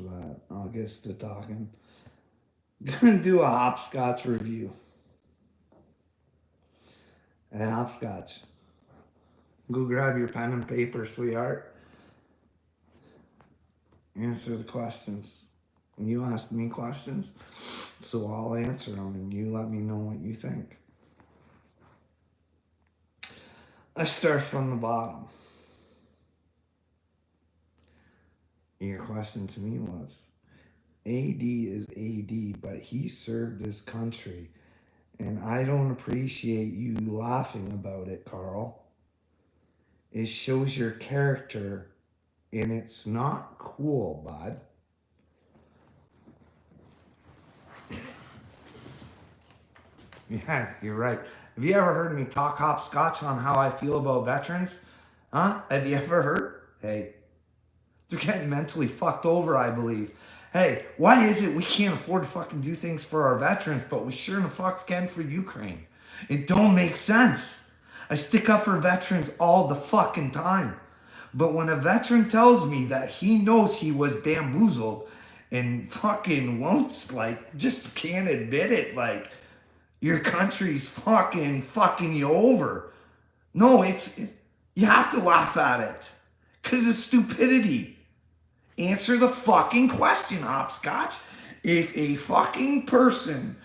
but I'll get to talking. Gonna do a hopscotch review. Hey, hopscotch. Go grab your pen and paper, sweetheart. Answer the questions. You ask me questions, so I'll answer them, and you let me know what you think. Let's start from the bottom. Your question to me was, AD is AD, but he served his country. And I don't appreciate you laughing about it, Carl. It shows your character, and it's not cool, bud. Yeah, you're right. Have you ever heard me talk hopscotch on how I feel about veterans? Huh? Have you ever heard? Hey, they're getting mentally fucked over, I believe. Hey, why is it we can't afford to fucking do things for our veterans, but we sure in the fucks can for Ukraine? It don't make sense. I stick up for veterans all the fucking time. But when a veteran tells me that he knows he was bamboozled and fucking won't, like, just can't admit it, like, your country's fucking you over. No, you have to laugh at it. Because it's stupidity. Answer the fucking question, hopscotch. If a fucking person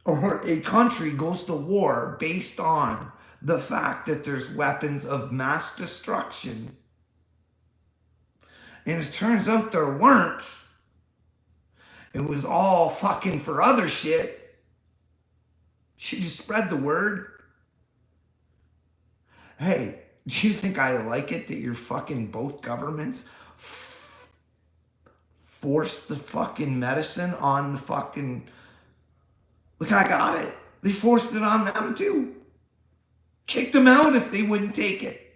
or a country goes to war based on the fact that there's weapons of mass destruction, and it turns out there weren't, it was all fucking for other shit, should you spread the word? Hey, do you think I like it that your fucking both governments forced the fucking medicine on the fucking... Look, I got it. They forced it on them too. Kicked them out if they wouldn't take it.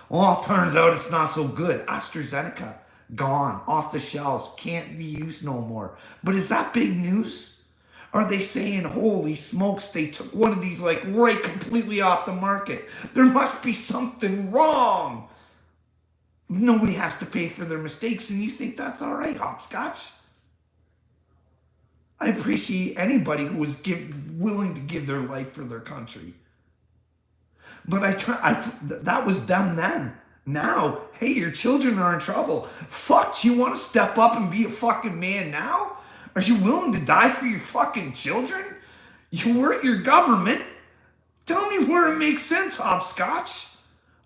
Well, it turns out it's not so good. AstraZeneca, gone, off the shelves, can't be used no more. But is that big news? Are they saying, holy smokes, they took one of these like right completely off the market? There must be something wrong. Nobody has to pay for their mistakes, and you think that's all right, hopscotch? I appreciate anybody who was willing to give their life for their country. But that was them then. Now, hey, your children are in trouble. Fuck, do you want to step up and be a fucking man now? Are you willing to die for your fucking children? You work your government. Tell me where it makes sense, hopscotch.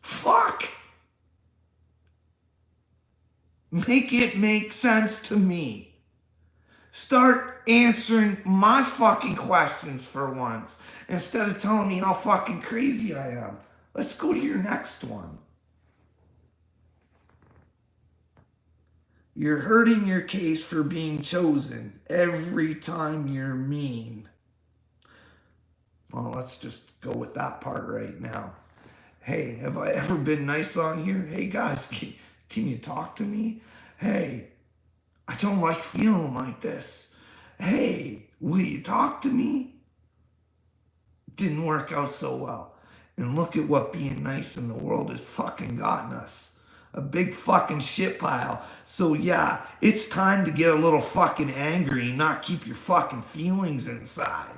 Fuck. Make it make sense to me. Start answering my fucking questions for once, instead of telling me how fucking crazy I am. Let's go to your next one. You're hurting your case for being chosen every time you're mean. Well, let's just go with that part right now. Hey, have I ever been nice on here? Hey guys, can you talk to me? Hey, I don't like feeling like this. Hey, will you talk to me? Didn't work out so well. And look at what being nice in the world has fucking gotten us. A big fucking shit pile. So yeah, it's time to get a little fucking angry and not keep your fucking feelings inside.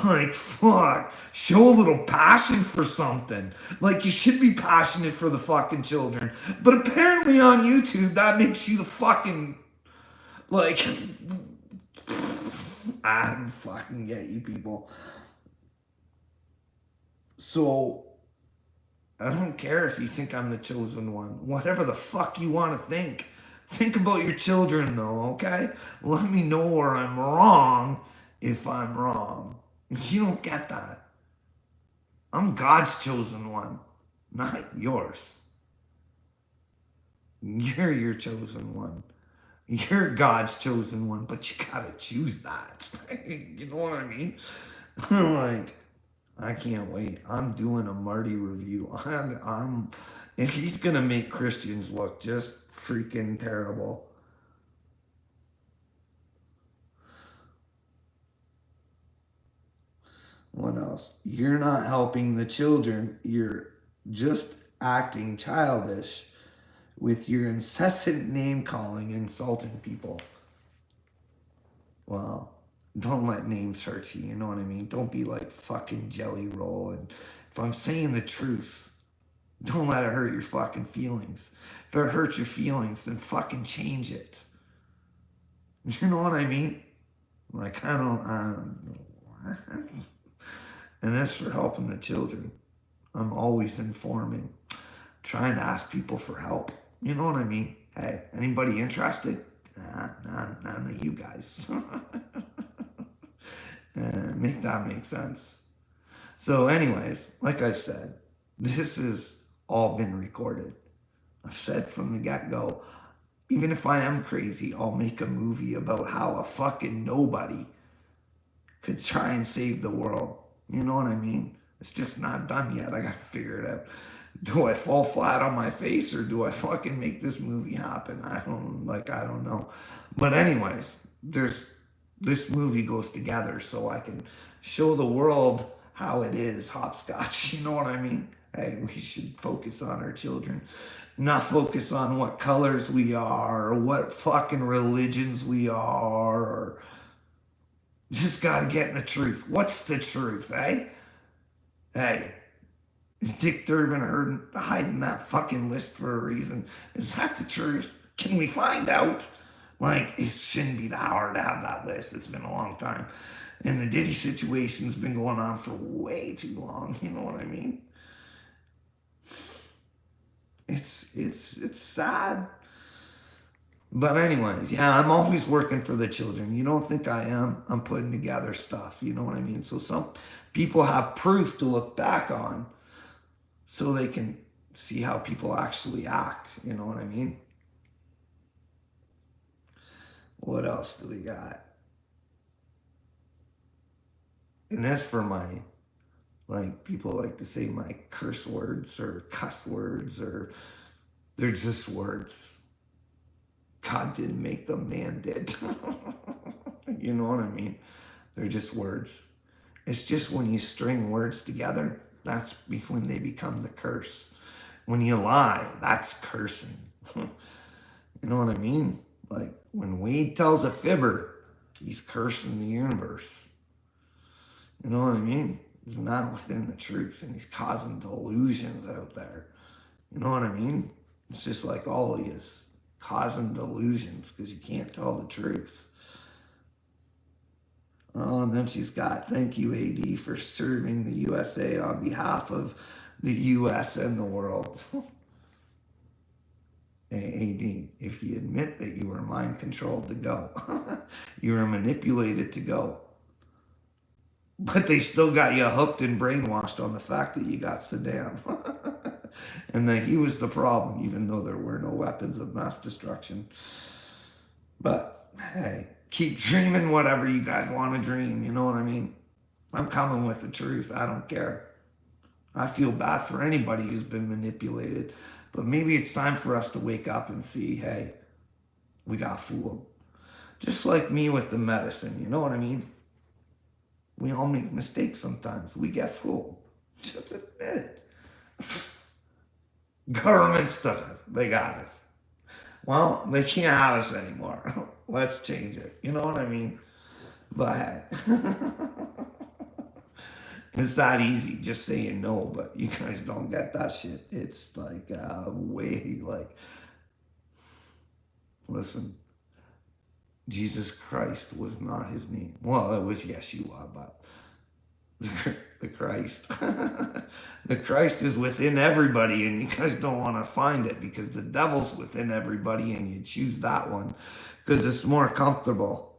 Like, fuck, show a little passion for something. Like, you should be passionate for the fucking children. But apparently on YouTube, that makes you the fucking, like, I don't fucking get you people. So, I don't care if you think I'm the chosen one. Whatever the fuck you want to think. Think about your children, though, okay? Let me know where I'm wrong if I'm wrong. You don't get that. I'm God's chosen one, not yours. You're your chosen one. You're God's chosen one, but you gotta choose that. You know what I mean? Like, I can't wait. I'm doing a Marty review. And he's gonna make Christians look just freaking terrible. What else? You're not helping the children. You're just acting childish. with your incessant name calling, insulting people. Well, don't let names hurt you, you know what I mean? Don't be like fucking Jelly Roll. And if I'm saying the truth, don't let it hurt your fucking feelings. If it hurts your feelings, then fucking change it. You know what I mean? Like, I don't know. And as for helping the children, I'm always informing, trying to ask people for help. You know what I mean? Hey, anybody interested? None of you guys. Make that make sense. So anyways, like I said, this has all been recorded. I've said from the get-go, even if I am crazy, I'll make a movie about how a fucking nobody could try and save the world. You know what I mean? It's just not done yet. I gotta figure it out. Do I fall flat on my face or do I fucking make this movie happen? I don't know. But anyways, this movie goes together so I can show the world how it is hopscotch. You know what I mean? Hey, we should focus on our children, not focus on what colors we are or what fucking religions we are, or just gotta get in the truth. What's the truth, eh? Hey, is Dick Durbin hiding that fucking list for a reason? Is that the truth? Can we find out? Like, it shouldn't be that hard to have that list. It's been a long time. And the Diddy situation's been going on for way too long. You know what I mean? It's sad. But anyways, yeah, I'm always working for the children. You don't think I am? I'm putting together stuff. You know what I mean? So some people have proof to look back on so they can see how people actually act. You know what I mean? What else do we got? And as for my, like, people like to say my curse words or cuss words, or they're just words. God didn't make them, man did. You know what I mean? They're just words. It's just when you string words together, that's when they become the curse. When you lie, that's cursing. You know what I mean? Like when Wade tells a fibber, he's cursing the universe. You know what I mean? He's not within the truth and he's causing delusions out there. You know what I mean? It's just like all he is, causing delusions because you can't tell the truth. Oh, and then she's got, thank you, AD, for serving the USA on behalf of the US and the world. AD, if you admit that you were mind controlled to go, you were manipulated to go, but they still got you hooked and brainwashed on the fact that you got Saddam. And that he was the problem, even though there were no weapons of mass destruction. But hey, keep dreaming whatever you guys want to dream, you know what I mean? I'm coming with the truth, I don't care. I feel bad for anybody who's been manipulated, but maybe it's time for us to wake up and see, hey, we got fooled. Just like me with the medicine, you know what I mean? We all make mistakes sometimes. We get fooled. Just admit it. Governments took us. They got us. Well, they can't have us anymore. Let's change it. You know what I mean? But hey, it's that easy just saying no, but you guys don't get that shit. It's like way like, listen, Jesus Christ was not his name. Well, it was Yeshua, but the Christ. The Christ is within everybody, and you guys don't want to find it because the devil's within everybody, and you choose that one because it's more comfortable.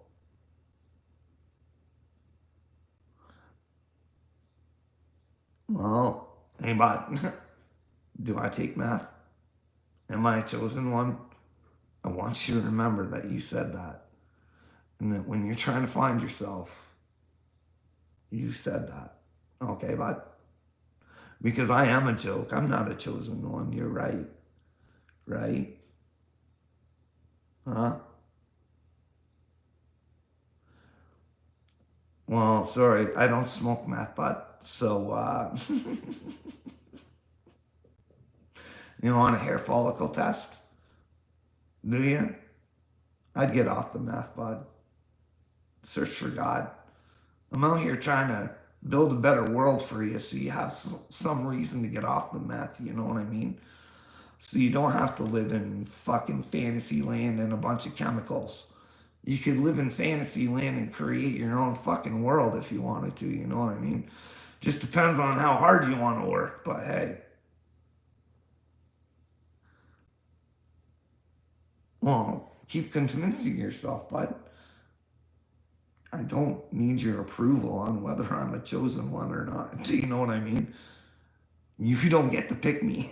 Well, hey, but do I take math? Am I a chosen one? I want you to remember that you said that. And that when you're trying to find yourself, you said that. Okay, bud? Because I am a joke. I'm not a chosen one. You're right. Right? Huh? Well, sorry. I don't smoke meth, bud. So, you want a hair follicle test? Do you? I'd get off the meth, bud. Search for God. I'm out here trying to build a better world for you so you have some reason to get off the meth, you know what I mean? So you don't have to live in fucking fantasy land and a bunch of chemicals. You could live in fantasy land and create your own fucking world if you wanted to, you know what I mean? Just depends on how hard you want to work, but hey. Well, keep convincing yourself, bud. I don't need your approval on whether I'm a chosen one or not. Do you know what I mean? You don't get to pick me.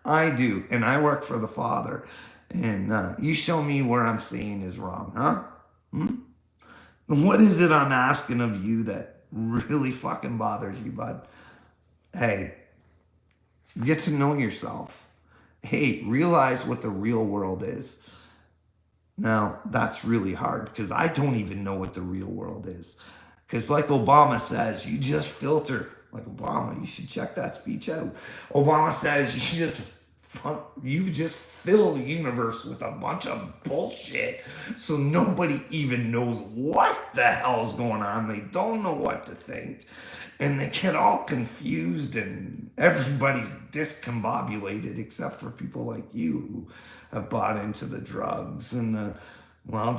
I do, and I work for the Father. And you show me where I'm saying is wrong, huh? What is it I'm asking of you that really fucking bothers you, bud? Hey, get to know yourself. Hey, realize what the real world is. Now, that's really hard because I don't even know what the real world is. Because, like Obama says, you just filter. Like Obama, you should check that speech out. Obama says you've just filled the universe with a bunch of bullshit, so nobody even knows what the hell's going on. They don't know what to think, and they get all confused, and everybody's discombobulated except for people like you who have bought into the drugs and the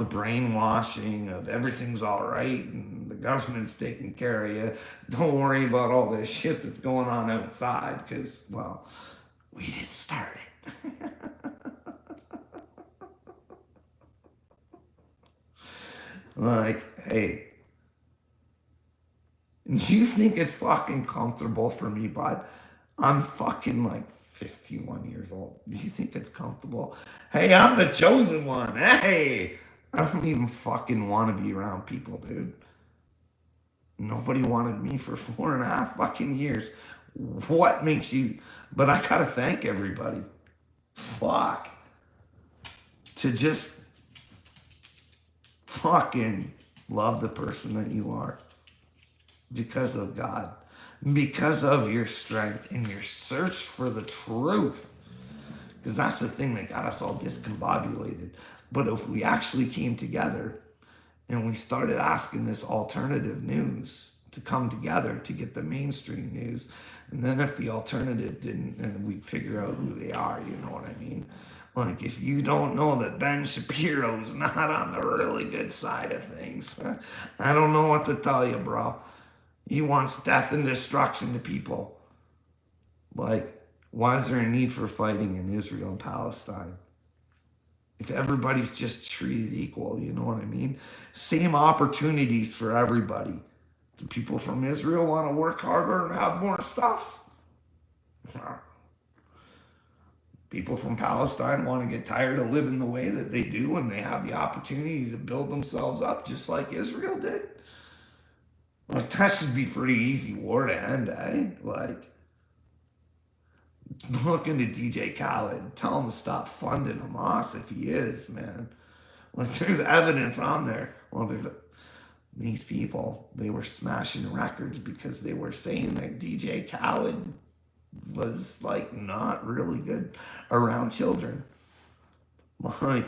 brainwashing of everything's all right and the government's taking care of you. Don't worry about all this shit that's going on outside because, well, we didn't start it. Like, hey, do you think it's fucking comfortable for me, bud? I'm fucking like 51 years old. Do you think it's comfortable? Hey, I'm the chosen one. Hey, I don't even fucking want to be around people, dude. Nobody wanted me for 4.5 fucking years. What makes you? But I gotta thank everybody. Fuck. To just fucking love the person that you are. Because of God. Because of your strength and your search for the truth. Because that's the thing that got us all discombobulated. But if we actually came together and we started asking this alternative news to come together to get the mainstream news, and then if the alternative didn't, and we'd figure out who they are, you know what I mean? Like, if you don't know that Ben Shapiro's not on the really good side of things, I don't know what to tell you, bro. He wants death and destruction to people. Like, why is there a need for fighting in Israel and Palestine? If everybody's just treated equal, you know what I mean? Same opportunities for everybody. Do people from Israel want to work harder and have more stuff? People from Palestine want to get tired of living the way that they do and they have the opportunity to build themselves up just like Israel did. Like, that should be pretty easy war to end, eh? Like, look into DJ Khaled. Tell him to stop funding Hamas if he is, man. Like, there's evidence on there. Well, these people, they were smashing records because they were saying that DJ Khaled was, like, not really good around children. Like,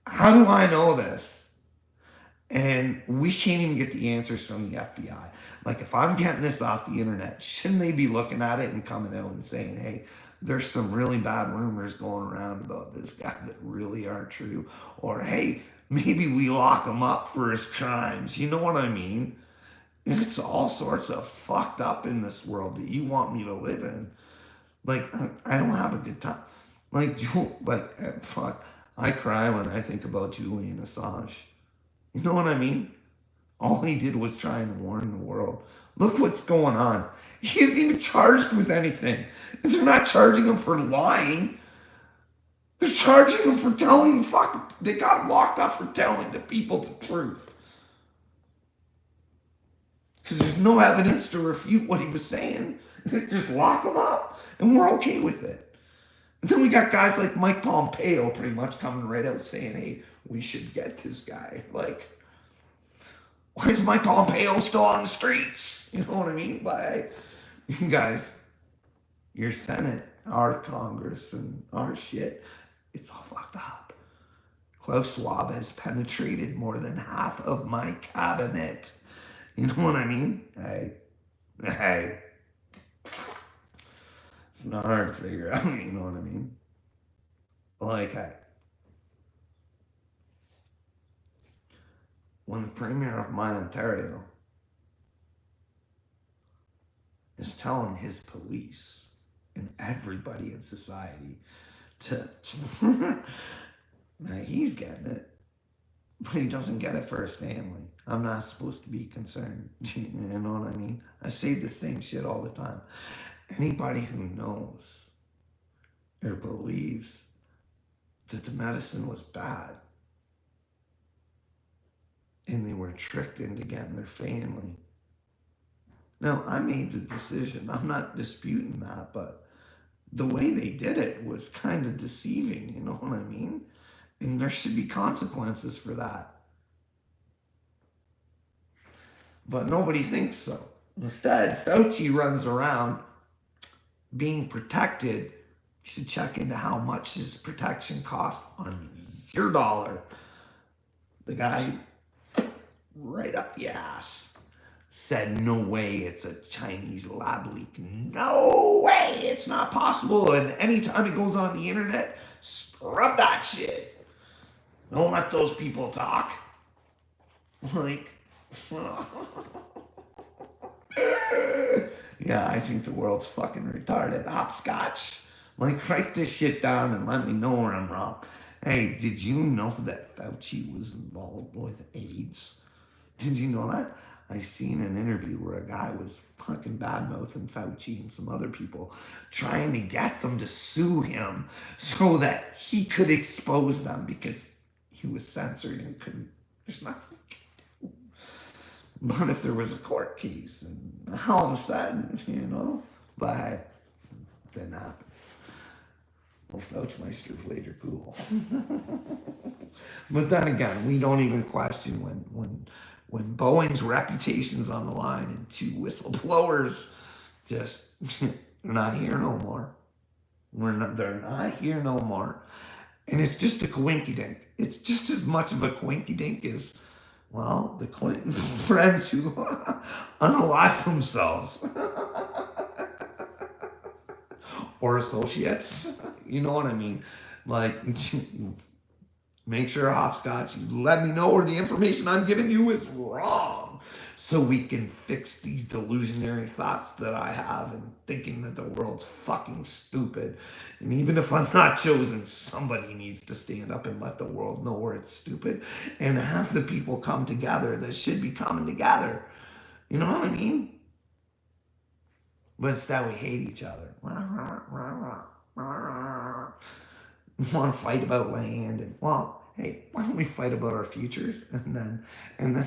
how do I know this? And we can't even get the answers from the FBI. Like, if I'm getting this off the internet, shouldn't they be looking at it and coming out and saying, hey, there's some really bad rumors going around about this guy that really aren't true? Or, hey, maybe we lock him up for his crimes. You know what I mean? It's all sorts of fucked up in this world that you want me to live in. Like, I don't have a good time. Like, fuck, I cry when I think about Julian Assange. You know what I mean? All he did was try and warn the world. Look what's going on. He isn't even charged with anything. And they're not charging him for lying. They're charging him for telling the fuck. They got him locked up for telling the people the truth. Because there's no evidence to refute what he was saying. Just lock him up. And we're okay with it. And then we got guys like Mike Pompeo pretty much coming right out saying, hey, we should get this guy. Like, why is Mike Pompeo still on the streets? You know what I mean? By, you guys, your Senate our Congress and our shit, it's all fucked up. Klaus Schwab has penetrated more than half of my cabinet. You know what I mean? Hey. It's not hard to figure out, you know what I mean? Like, hey. When the Premier of my Ontario is telling his police and everybody in society to now he's getting it, but he doesn't get it for his family. I'm not supposed to be concerned. You know what I mean? I say the same shit all the time. Anybody who knows or believes that the medicine was bad and they were tricked into getting their family. Now, I made the decision. I'm not disputing that, but the way they did it was kind of deceiving, you know what I mean? And there should be consequences for that. But nobody thinks so. Instead, Fauci runs around being protected. You should check into how much his protection costs on your dollar. The guy right up the ass said, no way, it's a Chinese lab leak. No way, it's not possible. And anytime it goes on the internet, scrub that shit. Don't let those people talk. Like, yeah, I think the world's fucking retarded. Hopscotch. Like, write this shit down and let me know where I'm wrong. Hey, did you know that Fauci was involved with AIDS? Did you know that? I seen an interview where a guy was fucking badmouthing Fauci and some other people, trying to get them to sue him so that he could expose them because he was censored and couldn't. There's nothing. But if there was a court case, and all of a sudden, you know, but it didn't happen. Well, Fauchmeister's later cool. But then again, we don't even question when Boeing's reputation's on the line and two whistleblowers just they're not here no more. They're not here no more. And it's just a coinkydink. It's just as much of a coinkydink as, well, the Clintons' friends who unalive themselves. Or associates. You know what I mean? Like, make sure, Hopscotch, you let me know where the information I'm giving you is wrong, so we can fix these delusionary thoughts that I have and thinking that the world's fucking stupid. And even if I'm not chosen, somebody needs to stand up and let the world know where it's stupid and have the people come together that should be coming together. You know what I mean? But instead we hate each other. We want to fight about land, and well, hey, why don't we fight about our futures, and then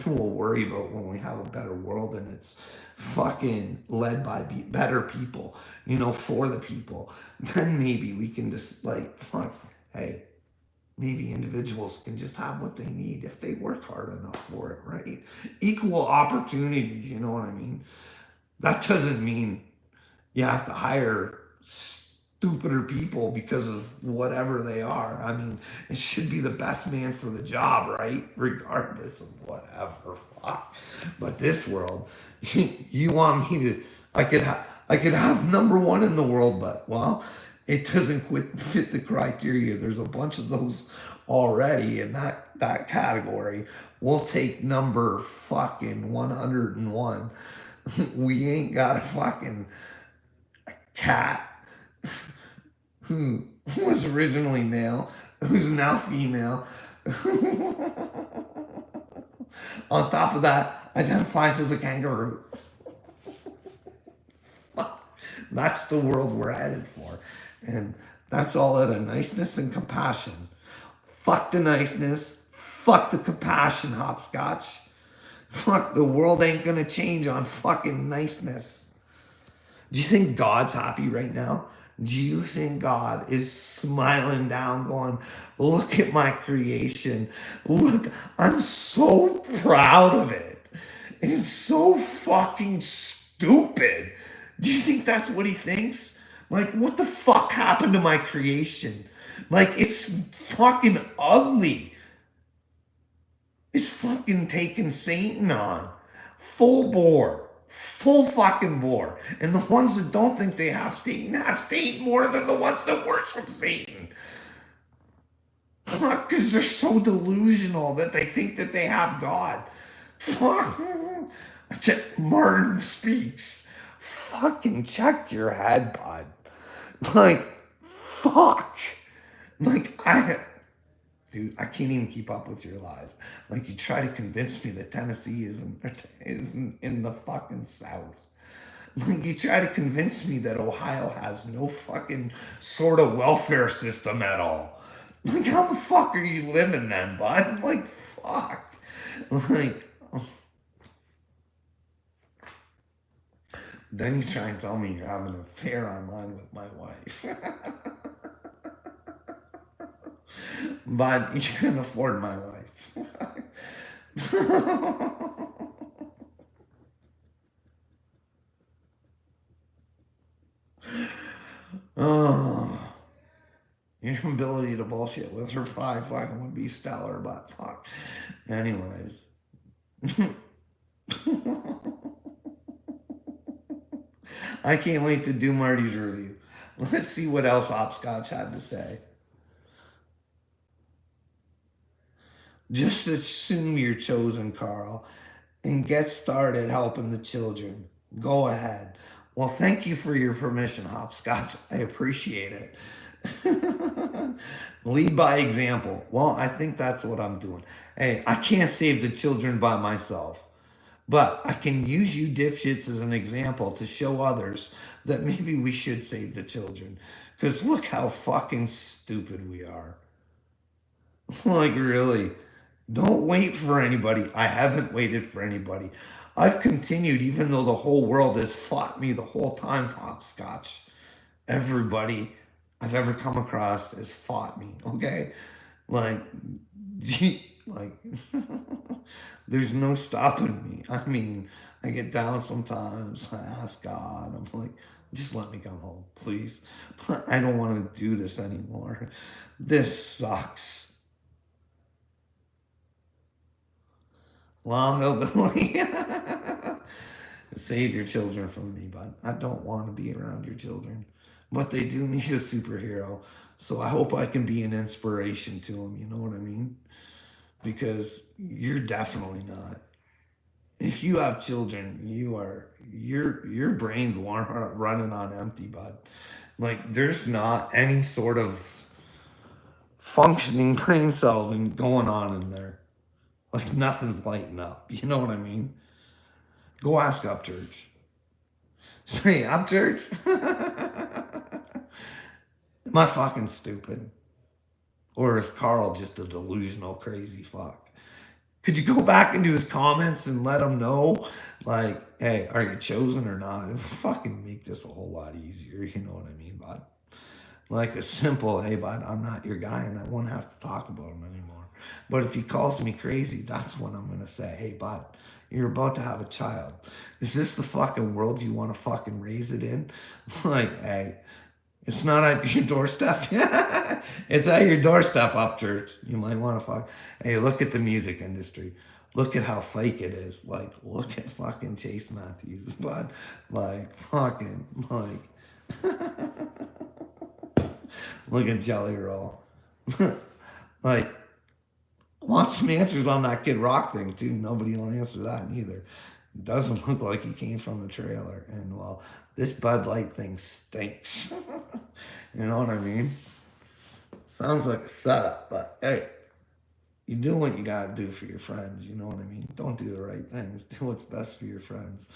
we'll worry about when we have a better world and it's fucking led by better people, you know, for the people. Then maybe we can just like, fuck, hey, maybe individuals can just have what they need if they work hard enough for it, right? Equal opportunities, you know what I mean? That doesn't mean you have to hire stupider people because of whatever they are. I mean, it should be the best man for the job, right? Regardless of whatever. Fuck. But this world, you want me to? I could have number one in the world, but well, it doesn't fit the criteria. There's a bunch of those already in that category. We'll take number fucking 101. We ain't got a fucking cat who was originally male, who's now female. On top of that, identifies as a kangaroo. That's the world we're headed for. And that's all out of niceness and compassion. Fuck the niceness. Fuck the compassion, Hopscotch. Fuck, the world ain't gonna change on fucking niceness. Do you think God's happy right now? Do you think God is smiling down going, look at my creation. Look, I'm so proud of it. It's so fucking stupid. Do you think that's what he thinks? Like, what the fuck happened to my creation? Like, it's fucking ugly. It's fucking taking Satan on. Full bore. Full fucking bore. And the ones that don't think they have Satan more than the ones that worship Satan. Fuck, because they're so delusional that they think that they have God. Fuck. Martin speaks. Fucking check your head, bud. Like, fuck. Like, dude, I can't even keep up with your lies. Like, you try to convince me that Tennessee isn't in the fucking South. Like, you try to convince me that Ohio has no fucking sort of welfare system at all. Like, how the fuck are you living then, bud? Like, fuck. Like, then you try and tell me you're having an affair online with my wife. But you can afford my wife. Oh, your ability to bullshit with her probably fucking would be stellar, but fuck. Anyways. I can't wait to do Marty's review. Let's see what else Hopscotch had to say. Just assume you're chosen, Carl, and get started helping the children. Go ahead. Well, thank you for your permission, Hopscotch. I appreciate it. Lead by example. Well, I think that's what I'm doing. Hey, I can't save the children by myself, but I can use you dipshits as an example to show others that maybe we should save the children. Because look how fucking stupid we are. Like, really. Don't wait for anybody. I haven't waited for anybody. I've continued even though the whole world has fought me the whole time, Hopscotch. Everybody I've ever come across has fought me, okay? Like, like, there's no stopping me. I mean, I get down sometimes. I ask God. I'm like, just let me come home, please. I don't want to do this anymore. This sucks. Well, hillbilly. Save your children from me, but I don't want to be around your children. But they do need a superhero. So I hope I can be an inspiration to them, you know what I mean? Because you're definitely not. If you have children, your brain's running on empty, bud. Like, there's not any sort of functioning brain cells going on in there. Like, nothing's lighting up. You know what I mean? Go ask Upchurch. Say, Upchurch? Am I fucking stupid? Or is Carl just a delusional, crazy fuck? Could you go back into his comments and let him know, like, hey, are you chosen or not? It would fucking make this a whole lot easier. You know what I mean, bud? Like a simple, hey, bud, I'm not your guy, and I won't have to talk about him anymore. But if he calls me crazy, that's when I'm going to say, hey, bud, you're about to have a child. Is this the fucking world you want to fucking raise it in? Like, hey, it's not at your doorstep. It's at your doorstep, Upchurch. You might want to fuck. Hey, look at the music industry. Look at how fake it is. Like, look at fucking Chase Matthews, bud. Like, fucking, like, look at Jelly Roll. Like, I want some answers on that Kid Rock thing, too. Nobody will answer that neither. Doesn't look like he came from the trailer. And, well, this Bud Light thing stinks. You know what I mean? Sounds like a setup, but hey, you do what you gotta do for your friends. You know what I mean? Don't do the right things. Do what's best for your friends.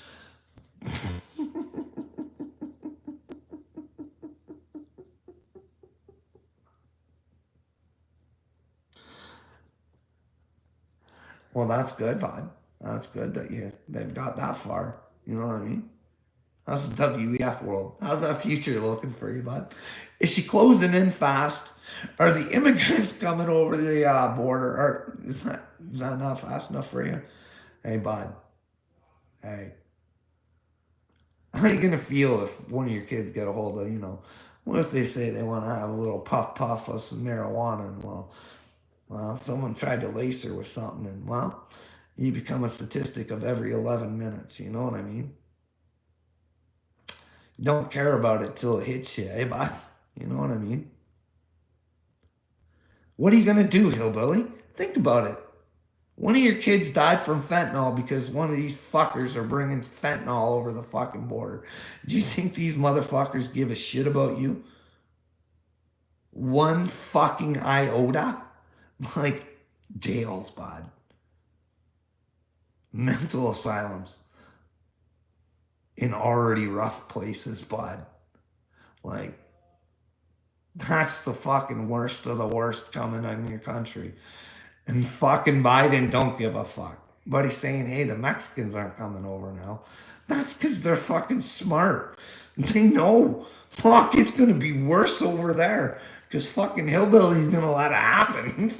Well, that's good, bud. That's good that they've got that far. You know what I mean? How's the WEF world? How's that future looking for you, bud? Is she closing in fast? Are the immigrants coming over the border? Or is that not fast enough for you? Hey, bud. Hey. How are you gonna feel if one of your kids get a hold of, what if they say they want to have a little puff of some marijuana, and well, someone tried to lace her with something, and well, you become a statistic of every 11 minutes. You know what I mean? You don't care about it till it hits you, eh, bud? You know what I mean? What are you gonna do, hillbilly? Think about it. One of your kids died from fentanyl because one of these fuckers are bringing fentanyl over the fucking border. Do you think these motherfuckers give a shit about you? One fucking iota? Like jails, bud. Mental asylums in already rough places, bud. Like, that's the fucking worst of the worst coming in your country. And fucking Biden don't give a fuck. But he's saying, hey, the Mexicans aren't coming over now. That's because they're fucking smart. They know, fuck, it's going to be worse over there. Because fucking hillbilly's going to let it happen.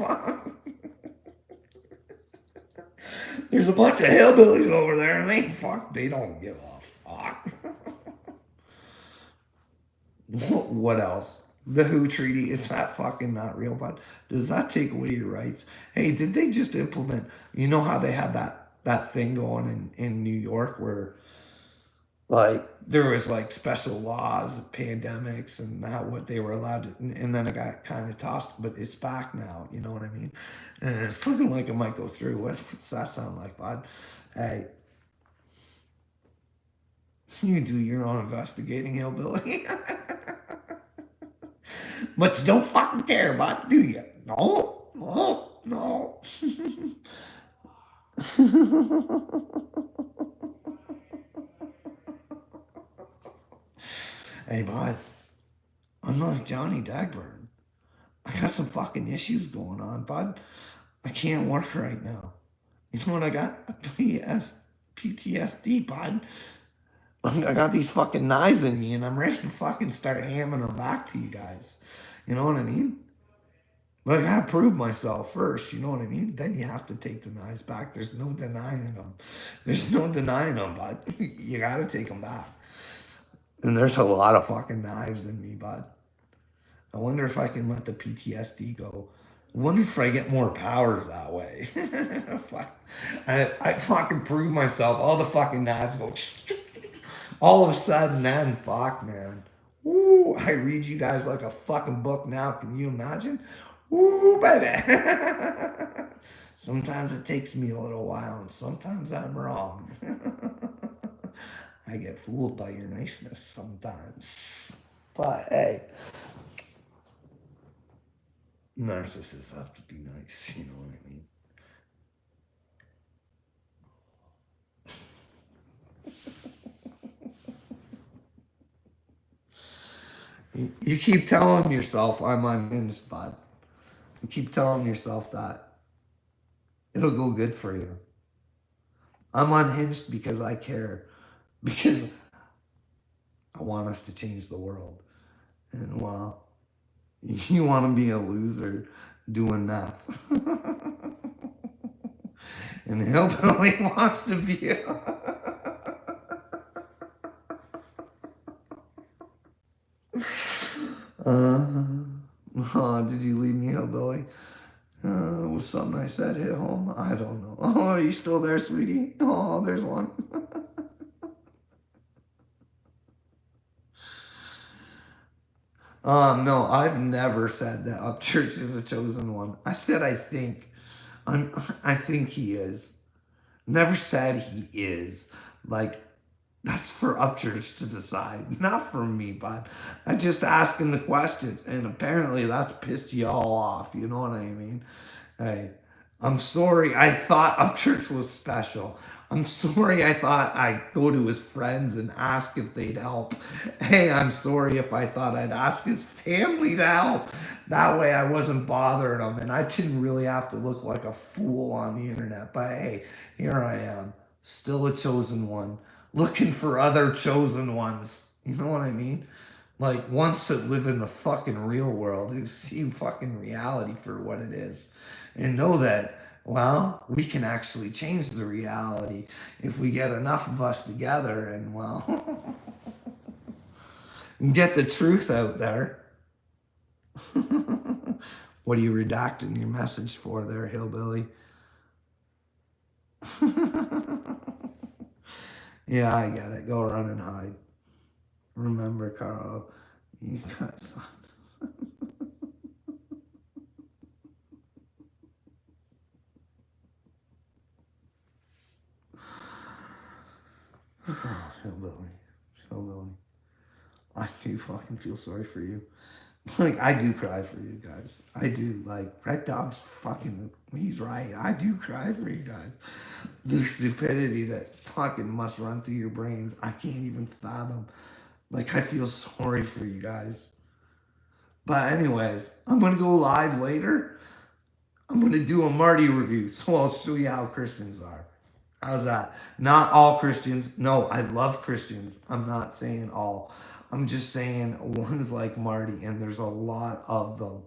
There's a bunch of hillbillies over there, and they don't give a fuck. What else? The WHO treaty, is that fucking not real, bud? Does that take away your rights? Hey, did they just implement, you know how they had that thing going in New York where like there was like special laws, pandemics, and not what they were allowed to, and then it got kind of tossed, but it's back now, you know what I mean? And it's looking like it might go through. What's that sound like, bud? Hey, you do your own investigating, hillbilly. But you don't fucking care about it, do you? No, no, no. Hey, bud, unlike Johnny Dagburn, I got some fucking issues going on, bud. I can't work right now. You know what I got? PTSD, bud. I got these fucking knives in me, and I'm ready to fucking start hammering them back to you guys. You know what I mean? But I gotta prove myself first, you know what I mean? Then you have to take the knives back. There's no denying them. There's no denying them, bud. You gotta take them back. And there's a lot of fucking knives in me, bud. I wonder if I can let the PTSD go. I wonder if I get more powers that way. Fuck. I fucking prove myself. All the fucking knives go. All of a sudden, then, fuck, man. Woo, I read you guys like a fucking book now. Can you imagine? Woo, baby. Sometimes it takes me a little while, and sometimes I'm wrong. I get fooled by your niceness sometimes. But hey, narcissists have to be nice, you know what I mean? You keep telling yourself I'm unhinged, bud. You keep telling yourself that. It'll go good for you. I'm unhinged because I care. Because I want us to change the world. And well, you want to be a loser doing math. And Hillbilly wants to be did you leave me, Hillbilly? Was something I said hit home? I don't know. Oh, are you still there, sweetie? Oh, there's one. No, I've never said that Upchurch is a chosen one. I said I think. I think he is. Never said he is. Like, that's for Upchurch to decide, not for me, but I'm just asking the questions, and apparently that's pissed you all off. You know what I mean? Hey, I'm sorry. I thought Upchurch was special. I'm sorry. I thought I'd go to his friends and ask if they'd help. Hey, I'm sorry if I thought I'd ask his family to help. That way I wasn't bothering him, and I didn't really have to look like a fool on the internet. But hey, here I am, still a chosen one, looking for other chosen ones. You know what I mean? Like ones that live in the fucking real world, who see fucking reality for what it is, and know that Well, we can actually change the reality if we get enough of us together and, well, get the truth out there. What are you redacting your message for there, hillbilly? Yeah, I get it. Go run and hide. Remember, Carl, you got sons. Hillbilly. Hillbilly. I do fucking feel sorry for you. Like, I do cry for you guys. I do. Like, Red Dog's fucking, he's right. I do cry for you guys. The stupidity that fucking must run through your brains, I can't even fathom. Like, I feel sorry for you guys. But anyways, I'm going to go live later. I'm going to do a Marty review, so I'll show you how Christians are. How's that? Not all Christians. No, I love Christians. I'm not saying all. I'm just saying one's like Marty, and there's a lot of them.